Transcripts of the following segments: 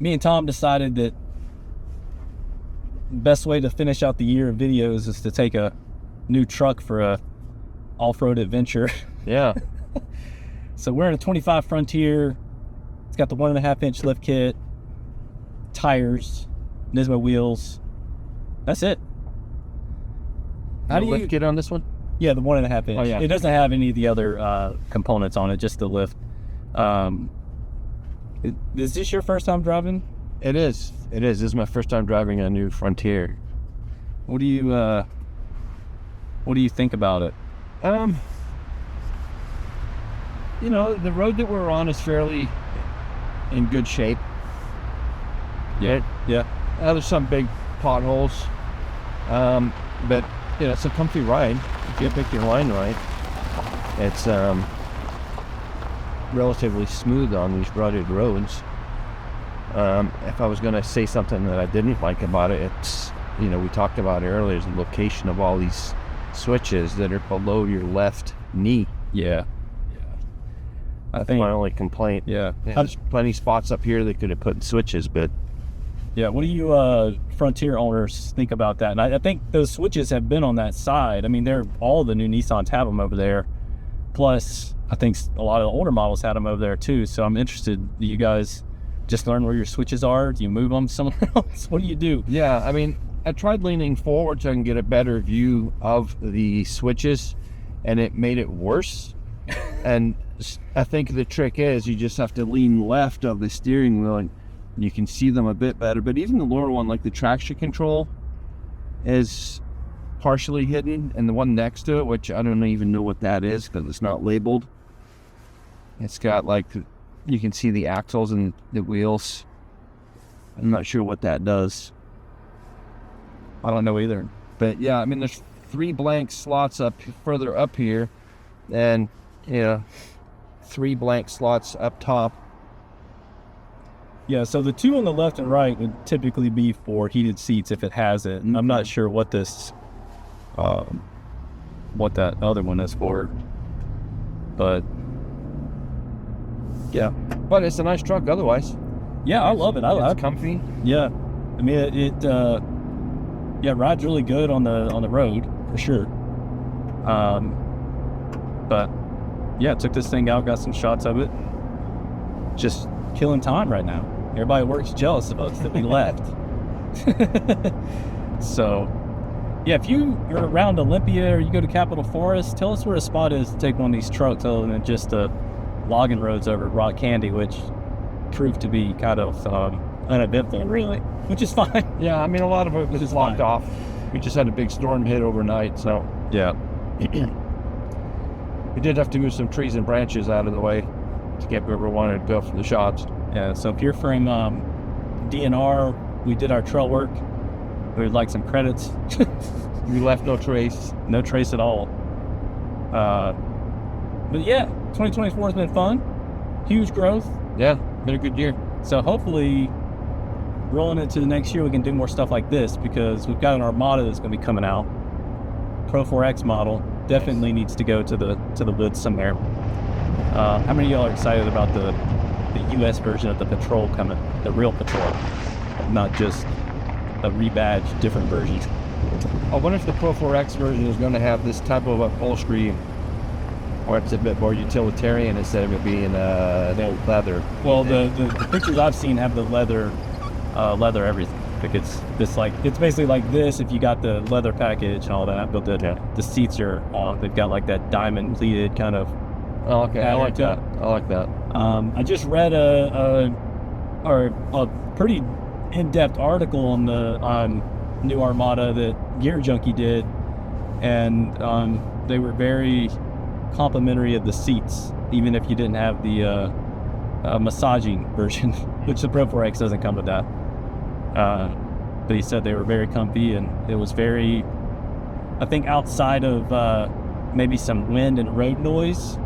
me and Tom decided that the best way to finish out the year of videos is to take a new truck for a off-road adventure. Yeah. So we're in a 25 Frontier. It's got the 1.5-inch lift kit, tires, Nismo wheels. That's it. How do you lift kit on this one? Yeah, the 1.5 inch. Oh, yeah. It doesn't have any of the other components on it, just the lift. Is this your first time driving? It is. This is my first time driving a new Frontier. What do you think about it? You know, the road that we're on is fairly in good shape. Yeah. There's some big potholes, but you know, it's a comfy ride if you pick your line right. It's relatively smooth on these rutted roads. If I was going to say something that I didn't like about it, it's, you know, we talked about earlier, is the location of all these switches that are below your left knee. Yeah. I think my only complaint. Yeah. There's plenty of spots up here that could have put switches, but yeah. What do you Frontier owners think about that? And I think those switches have been on that side. I mean, all the new Nissans have them over there. Plus, I think a lot of the older models had them over there too. So I'm interested. Do you guys just learn where your switches are? Do you move them somewhere else? What do you do? Yeah, I mean, I tried leaning forward so I can get a better view of the switches, and it made it worse. And I think the trick is you just have to lean left of the steering wheel and you can see them a bit better. But even the lower one, like the traction control, is partially hidden, and the one next to it, which I don't even know what that is because it's not labeled. It's got like, you can see the axles and the wheels. I'm not sure what that does. I don't know either. But yeah, I mean, there's 3 blank slots further up here, and you know, 3 blank slots up top. Yeah, so the 2 on the left and right would typically be for heated seats if it has it. And I'm not sure what this, what that other one is for. But yeah, but it's a nice truck otherwise. Yeah, I love it. It's comfy. Yeah, I mean it rides really good on the road for sure. But yeah, took this thing out, got some shots of it. Just killing time right now. Everybody at work's jealous of us that we left. So yeah, if you are around Olympia or you go to Capitol Forest, tell us where a spot is to take one of these trucks other than just the logging roads over at Rock Candy, which proved to be kind of uneventful, really, which is fine. Yeah, I mean, a lot of it was just locked off. We just had a big storm hit overnight, so yeah. We did have to move some trees and branches out of the way to get where we wanted to go for the shots. Yeah, so if you're from DNR, we did our trail work. We would like some credits. We left no trace. No trace at all. But yeah, 2024 has been fun. Huge growth. Yeah, been a good year. So hopefully, rolling into the next year, we can do more stuff like this because we've got an Armada that's going to be coming out. Pro 4X model definitely needs to go to the woods somewhere. How many of y'all are excited about the U.S. version of the Patrol coming? The real Patrol, not just a rebadged different version. I wonder if the Pro 4X version is going to have this type of upholstery, or it's a bit more utilitarian instead of it being leather. Well, the pictures I've seen have the leather everything. Like it's basically like this if you got the leather package and all that, but the seats are they've got like that diamond pleated kind of. Oh, okay, I like that. I just read a pretty in-depth article on the new Armada that Gear Junkie did, and they were very complimentary of the seats, even if you didn't have the massaging version, which the Pro 4X doesn't come with that. But he said they were very comfy, and it was very, I think outside of maybe some wind and road noise,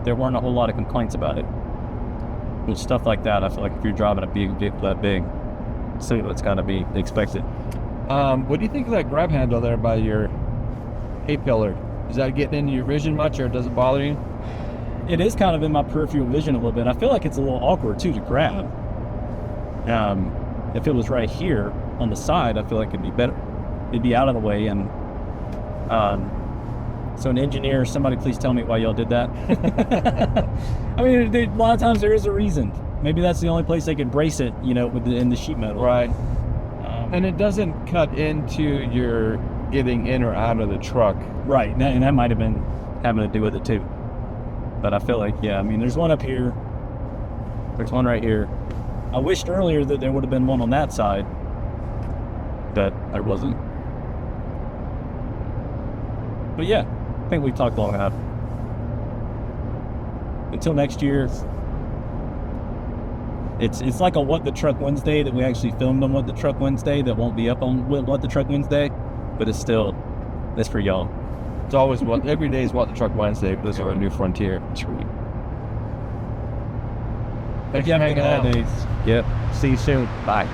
there weren't a whole lot of complaints about it. With stuff like that, I feel like if you're driving a big vehicle that big, so it's gotta be expected. What do you think of that grab handle there by your A-pillar? Is that getting into your vision much, or does it bother you? It is kind of in my peripheral vision a little bit. I feel like it's a little awkward too to grab. If it was right here on the side, I feel like it'd be better. It'd be out of the way. And so an engineer, somebody please tell me why y'all did that. I mean, a lot of times there is a reason. Maybe that's the only place they could brace it, in the sheet metal. Right. And it doesn't cut into your getting in or out of the truck. Right, and that might have been having to do with it too. But I feel like, there's one up here. There's one right here. I wished earlier that there would have been one on that side, but there wasn't. But yeah, I think we've talked long enough. Until next year, it's like a What the Truck Wednesday that we actually filmed on What the Truck Wednesday that won't be up on What the Truck Wednesday, but that's for y'all. It's always every day is What the Truck Wednesday, but this is our new Frontier. Sweet. Thanks for hanging out. Days. Yep. See you soon. Bye.